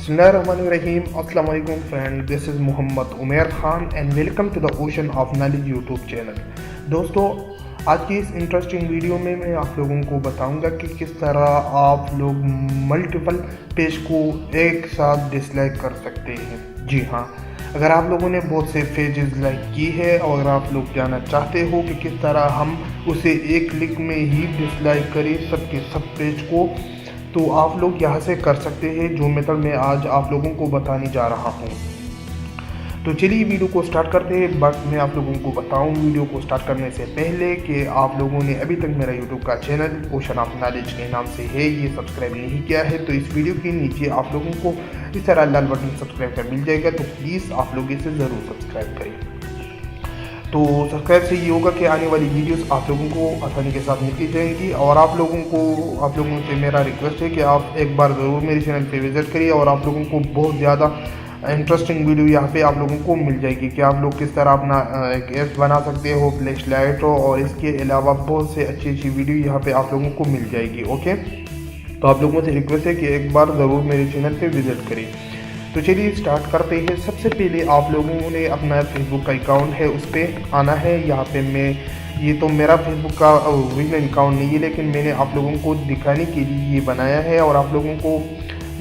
Bismillahirrahmanirrahim. Assalamu alaikum friend. This is Muhammad Umair Khan and welcome to the Ocean of Knowledge YouTube channel. दोस्तों, आज की इस interesting video में मैं आप लोगों को बताऊंगा कि किस तरह आप लोग मल्टीपल पेज को एक साथ डिसलाइक कर सकते हैं। जी हाँ, अगर आप लोगों ने बहुत से पेजेस लाइक की है और अगर आप लोग जानना चाहते हो कि किस तरह हम उसे एक क्लिक में ही डिसलाइक करें सबके सब पेज को, तो आप लोग यहाँ से कर सकते हैं जो मेथड मैं आज आप लोगों को बताने जा रहा हूँ। तो चलिए वीडियो को स्टार्ट करते हैं। बट मैं आप लोगों को बताऊँ वीडियो को स्टार्ट करने से पहले कि आप लोगों ने अभी तक मेरा यूट्यूब का चैनल ओशन ऑफ नॉलेज के नाम से है ये सब्सक्राइब नहीं किया है, तो इस वीडियो के नीचे आप लोगों को इस तरह लाल बटन सब्सक्राइब का मिल जाएगा, तो प्लीज़ आप लोग इसे ज़रूर सब्सक्राइब करें। तो सब्सक्राइब से ये होगा कि आने वाली वीडियोस आप लोगों को आसानी के साथ मिलती जाएंगी। और आप लोगों से मेरा रिक्वेस्ट है कि आप एक बार ज़रूर मेरे चैनल पे विज़िट करिए और आप लोगों को बहुत ज़्यादा इंटरेस्टिंग वीडियो यहाँ पे आप लोगों को मिल जाएगी कि आप लोग किस तरह अपना एक ऐप बना सकते हो, फ्लैश लाइट हो, और इसके अलावा बहुत से अच्छी वीडियो यहाँ पे आप लोगों को मिल जाएगी। ओके, तो आप लोगों से रिक्वेस्ट है कि एक बार ज़रूर मेरे चैनल पे विज़िट करें। तो चलिए स्टार्ट करते हैं। सबसे पहले आप लोगों ने अपना फेसबुक का अकाउंट है उस पर आना है। यहाँ पे ये तो मेरा फेसबुक का ओरिजिनल अकाउंट नहीं है, लेकिन मैंने आप लोगों को दिखाने के लिए ये बनाया है। और आप लोगों को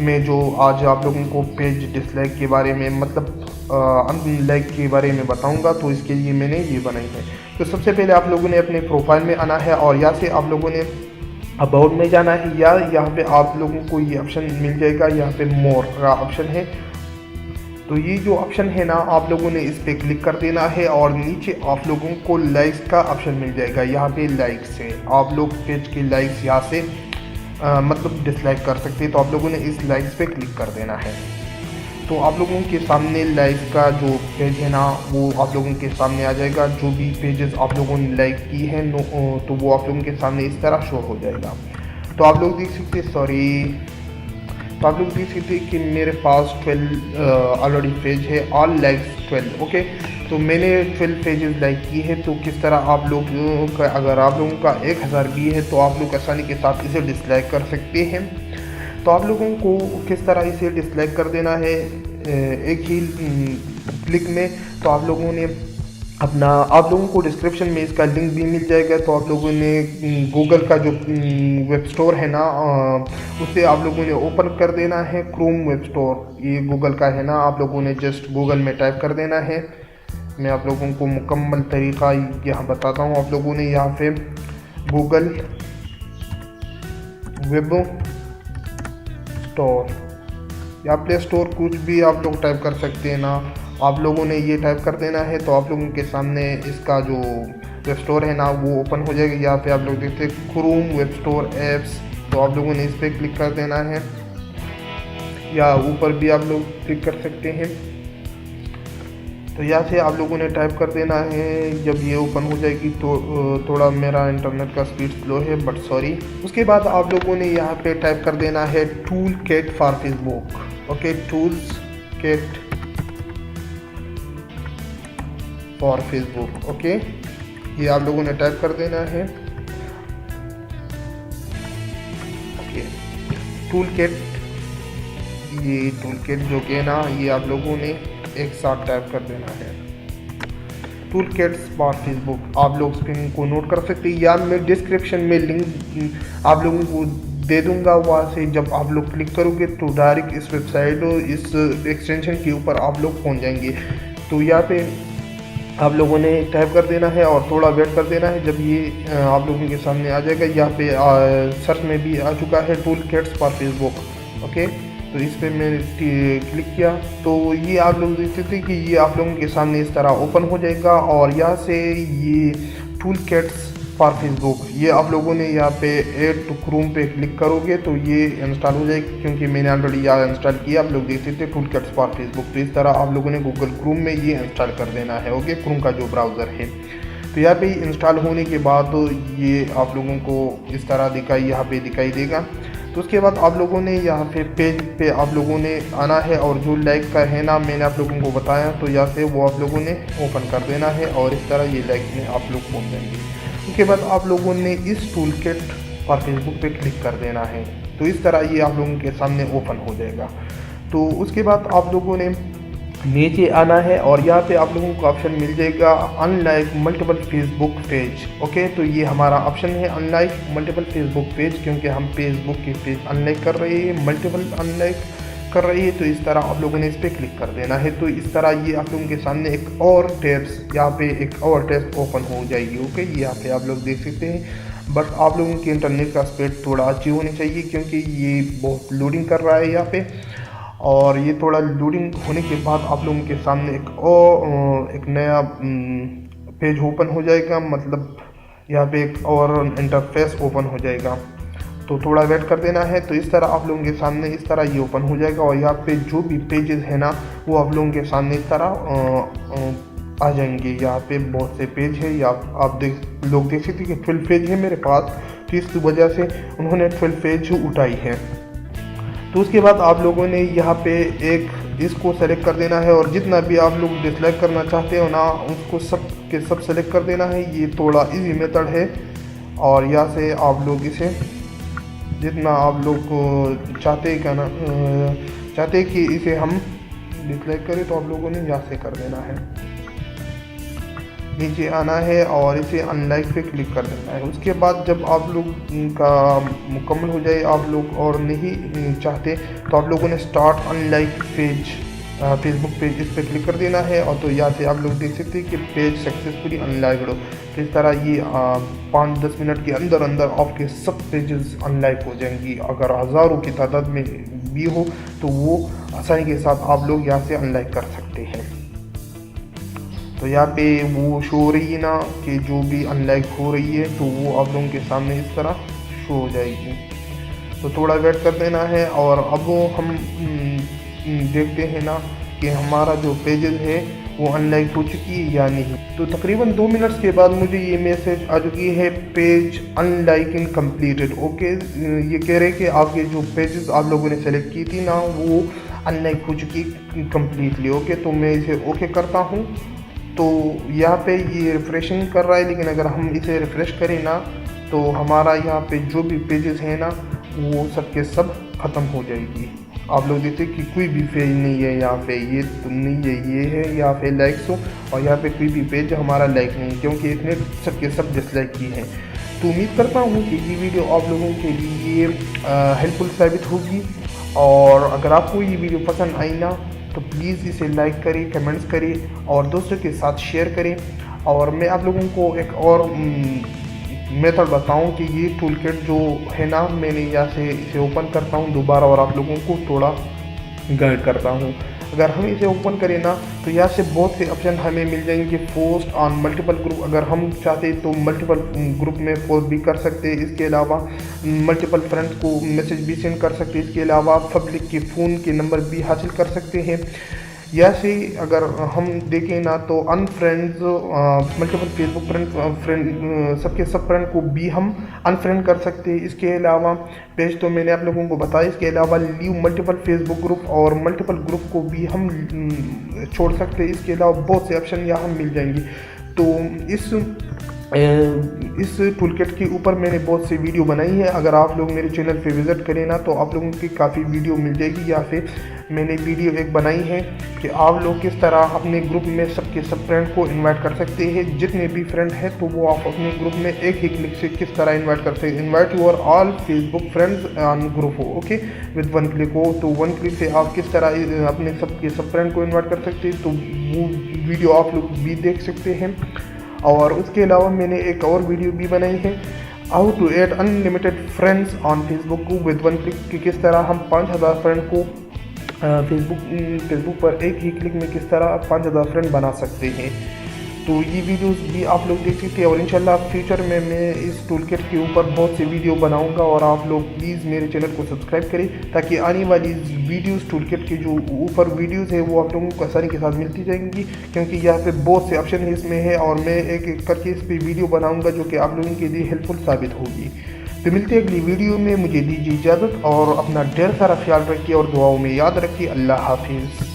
मैं जो आज आप लोगों को पेज डिसलाइक के बारे में अनलाइक के बारे में बताऊंगा, तो इसके लिए मैंने ये बनाई है। तो सबसे पहले आप लोगों ने अपने प्रोफाइल में आना है और यहाँ से आप लोगों ने अबाउट में जाना है, या यहाँ पे आप लोगों को ये ऑप्शन मिल जाएगा, यहाँ पे मोर का ऑप्शन है। तो ये जो ऑप्शन है ना, आप लोगों ने इस पर क्लिक कर देना है और नीचे आप लोगों को लाइक्स का ऑप्शन मिल जाएगा। यहाँ पे लाइक्स है, आप लोग पेज के लाइक्स यहाँ से मतलब डिसलाइक कर सकते हैं। तो आप लोगों ने इस लाइक्स पे क्लिक कर देना है। तो आप लोगों के सामने लाइक्स का जो पेज है ना, वो आप लोगों के सामने आ जाएगा। जो भी पेजेस आप लोगों ने लाइक की है तो वो आप लोगों के सामने इस तरह शो हो जाएगा। तो आप लोग देख सकते हैं कि मेरे पास 12 ऑलरेडी पेज है, ऑल लाइक्स 12। ओके, तो मैंने 12 पेजेस लाइक की है। तो किस तरह आप लोग का, अगर आप लोगों का 1000 भी है तो आप लोग आसानी के साथ इसे डिसलाइक कर सकते हैं। तो आप लोगों को किस तरह इसे डिसलाइक कर देना है एक ही क्लिक में। तो आप लोगों को डिस्क्रिप्शन में इसका लिंक भी मिल जाएगा। तो आप लोगों ने गूगल का जो वेब स्टोर है ना, उसे आप लोगों ने ओपन कर देना है। क्रोम वेब स्टोर ये गूगल का है ना, आप लोगों ने जस्ट गूगल में टाइप कर देना है। मैं आप लोगों को मुकम्मल तरीका यहाँ बताता हूँ। आप लोगों ने यहाँ पे गूगल वेब स्टोर या प्ले स्टोर कुछ भी आप लोग टाइप कर सकते हैं ना, आप लोगों ने ये टाइप कर देना है। तो आप लोगों के सामने इसका जो वेब स्टोर है ना वो ओपन हो जाएगा। यहाँ पे आप लोग देखते हैं क्रोम वेब स्टोर एप्स, तो आप लोगों ने इस पर क्लिक कर देना है, या ऊपर भी आप लोग क्लिक कर सकते हैं। तो यहाँ से आप लोगों ने टाइप कर देना है। जब ये ओपन हो जाएगी तो थोड़ा मेरा इंटरनेट का स्पीड स्लो है, बट सॉरी। उसके बाद आप लोगों ने यहाँ पे टाइप कर देना है tool kit for Facebook. Okay, tools kit for Facebook. Okay, ये आप लोगों ने टाइप कर देना है। ओके, टूल किट, ये टूल किट जो कि है ना, ये आप लोगों ने एक साथ टाइप कर देना है। टूल किट्स फॉर फेसबुक आप लोग स्क्रीन को नोट कर सकते हैं, या मैं डिस्क्रिप्शन में लिंक आप लोगों को दे दूंगा। वहाँ से जब आप लोग क्लिक करोगे तो डायरेक्ट इस वेबसाइट और इस एक्सटेंशन के ऊपर आप लोग पहुँच जाएंगे। तो यहाँ पे आप लोगों ने टाइप कर देना है और थोड़ा वेट कर देना है। जब ये आप लोगों के सामने आ जाएगा, यहाँ पे सर्च में भी आ चुका है tool kits for Facebook. Okay, तो इस पर मैंने क्लिक किया तो ये आप लोग देख सकते हैं कि ये आप लोगों के सामने इस तरह ओपन हो जाएगा। और यहाँ से ये टूल किट्स फॉर फेसबुक, ये आप लोगों ने यहाँ पे ऐड टू क्रोम पे क्लिक करोगे तो ये इंस्टॉल हो जाएगी, क्योंकि मैंने ऑलरेडी यहाँ इंस्टॉल किया। आप लोग देख सकते हैं टूल किट्स फॉर फेसबुक। तो इस तरह आप लोगों ने गूगल क्रोम में ये इंस्टॉल कर देना है। ओके, क्रोम का जो ब्राउज़र है। तो यहाँ पे इंस्टॉल होने के बाद ये आप लोगों को इस तरह यहाँ पे दिखाई देगा। तो उसके बाद आप लोगों ने यहाँ पे पेज पे आप लोगों ने आना है, और जो लाइक का है ना मैंने आप लोगों को बताया, तो यहाँ से वो आप लोगों ने ओपन कर देना है और इस तरह ये लाइक में आप लोग पहुँच जाएंगे। उसके बाद आप लोगों ने इस टूल किट और फेसबुक पे क्लिक कर देना है। तो इस तरह ये आप लोगों के सामने ओपन हो जाएगा। तो उसके बाद आप लोगों ने नीचे आना है और यहाँ पे आप लोगों को ऑप्शन मिल जाएगा unlike multiple Facebook page. Okay, तो ये हमारा ऑप्शन है अनलाइक मल्टीपल फेसबुक पेज, क्योंकि हम फेसबुक के पेज अनलाइक कर रहे हैं, मल्टीपल अनलाइक कर रही है। तो इस तरह आप लोगों ने इस पर क्लिक कर देना है। तो इस तरह ये आप लोगों के सामने एक और टैब्स यहाँ पे एक और टैब ओपन हो जाएगी। ओके, यहाँ पे आप लोग देख सकते हैं, बट आप लोगों के इंटरनेट का स्पीड थोड़ा अच्छी होनी चाहिए, क्योंकि ये बहुत लोडिंग कर रहा है यहाँ पे। और ये थोड़ा लोडिंग होने के बाद आप लोगों के सामने एक नया पेज ओपन हो जाएगा, मतलब यहाँ पे एक और इंटरफेस ओपन हो जाएगा। तो थोड़ा वेट कर देना है। तो इस तरह आप लोगों के सामने इस तरह ये ओपन हो जाएगा और यहाँ पे जो भी पेजेस है ना वो आप लोगों के सामने इस तरह आ जाएंगे। यहाँ पे बहुत से पेज है, या आप लोग देख सकते हैं कि 12 पेज है मेरे पास, तो इसकी वजह से उन्होंने 12 पेज उठाई है। तो उसके बाद आप लोगों ने यहाँ पे एक इसको सेलेक्ट कर देना है और जितना भी आप लोग डिसलाइक करना चाहते हो ना उसको सब के सब सेलेक्ट कर देना है। ये थोड़ा इजी मेथड है और यहाँ से आप लोग इसे जितना आप लोग को चाहते कि इसे हम डिसलाइक करें तो आप लोगों ने यहाँ से कर देना है, नीचे आना है और इसे अनलाइक पे क्लिक कर देना है। उसके बाद जब आप लोग का मुकम्मल हो जाए, आप लोग और नहीं चाहते तो आप लोगों ने start unlike page Facebook page इस पर क्लिक कर देना है। और तो यहाँ से आप लोग देख सकते हैं कि पेज सक्सेसफुली अनलाइक्ड हो। तो इस तरह ये 5-10 मिनट के अंदर अंदर आपके सब पेजेस अनलाइक हो जाएंगी। अगर हज़ारों की तादाद में भी हो तो वो आसानी के साथ आप लोग यहाँ से अनलाइक कर सकते हैं। तो यहाँ पे वो शो हो रही है ना कि जो भी अनलाइक हो रही है तो वो आप लोगों के सामने इस तरह शो हो जाएगी। तो थोड़ा वेट कर देना है और अब हम देखते हैं ना कि हमारा जो पेजेस है वो अनलाइक हो चुकी है या नहीं। तो तकरीबन 2 मिनट्स के बाद मुझे ये मैसेज आ चुकी है पेज अनलाइकिंग कंप्लीटेड। ओके, ये कह रहे हैं कि आपके जो पेजेस आप लोगों ने सेलेक्ट की थी ना वो अनलाइक हो चुकी कम्प्लीटली। ओके, तो मैं इसे ओके करता हूँ। तो यहाँ पे ये रिफ्रेशिंग कर रहा है, लेकिन अगर हम इसे रिफ़्रेश करें ना तो हमारा यहाँ पे जो भी पेजेस हैं ना वो सब के सब ख़त्म हो जाएगी। आप लोग देखते कि कोई भी पेज नहीं है यहाँ पे, ये तो नहीं है, ये है यहाँ पे लाइक्स हो और यहाँ पे कोई भी पेज हमारा लाइक नहीं, क्योंकि इसने सब के सब डिसलाइक की है। तो उम्मीद करता हूँ कि ये वीडियो आप लोगों के लिए हेल्पफुल साबित होगी। और अगर आपको ये वीडियो पसंद आई ना तो प्लीज़ इसे लाइक करें, कमेंट्स करें और दोस्तों के साथ शेयर करें। और मैं आप लोगों को एक और मेथड बताऊं कि ये टूल किट जो है ना मैंने यहाँ से इसे ओपन करता हूँ दोबारा और आप लोगों को थोड़ा गाइड करता हूँ। अगर हम इसे ओपन करें ना तो यहाँ से बहुत से ऑप्शन हमें मिल जाएंगे। पोस्ट ऑन मल्टीपल ग्रुप, अगर हम चाहते तो मल्टीपल ग्रुप में पोस्ट भी कर सकते हैं। इसके अलावा मल्टीपल फ्रेंड्स को मैसेज भी सेंड कर सकते हैं। इसके अलावा पब्लिक के फ़ोन के नंबर भी हासिल कर सकते हैं। या से अगर हम देखें ना तो अनफ्रेंड्स मल्टीपल फेसबुक फ्रेंड सबके सब फ्रेंड को भी हम अनफ्रेंड कर सकते हैं। इसके अलावा पेज तो मैंने आप लोगों को बताया, इसके अलावा लीव मल्टीपल फेसबुक ग्रुप और मल्टीपल ग्रुप को भी हम छोड़ सकते हैं। इसके अलावा बहुत से ऑप्शन यहाँ मिल जाएंगे। तो इस टूलकिट के ऊपर मैंने बहुत सी वीडियो बनाई है। अगर आप लोग मेरे चैनल पे विज़िट करें ना तो आप लोगों की काफ़ी वीडियो मिल जाएगी। या फिर मैंने वीडियो एक बनाई है कि आप लोग किस तरह अपने ग्रुप में सबके सब फ्रेंड को इनवाइट कर सकते हैं। जितने भी फ्रेंड हैं तो वो आप अपने ग्रुप में एक ही क्लिक से किस तरह इन्वाइट कर सकते हैं। Invite your all Facebook friends on group हो, ओके, विद 1 क्लिक हो। तो 1 क्लिक से आप किस तरह अपने सबके सब फ्रेंड को इन्वाइट कर सकते हैं। तो वो वीडियो आप लोग भी देख सकते हैं। और उसके अलावा मैंने एक और वीडियो भी बनाई है, how to add unlimited friends on Facebook को विद 1 क्लिक, कि किस तरह हम 5000 फ्रेंड को फेसबुक पर एक ही क्लिक में किस तरह 5000 फ्रेंड बना सकते हैं। तो ये वीडियोस भी आप लोग देख सकते हैं और इंशाल्लाह फ्यूचर में मैं इस टूलकिट के ऊपर बहुत से वीडियो बनाऊंगा। और आप लोग प्लीज़ मेरे चैनल को सब्सक्राइब करें ताकि आने वाली वीडियोस टूलकिट के जो ऊपर वीडियोस है वो आप लोगों को आसानी के साथ मिलती जाएंगी, क्योंकि यहाँ पे बहुत से ऑप्शन इसमें है और मैं एक एक करके इस पर वीडियो बनाऊँगा जो कि आप लोगों के लिए हेल्पफुल साबित होगी। तो मिलते हैं अगली वीडियो में, मुझे दीजिए इजाज़त और अपना ढेर सारा ख्याल रखिए और दुआओं में याद रखिए। अल्लाह हाफिज़।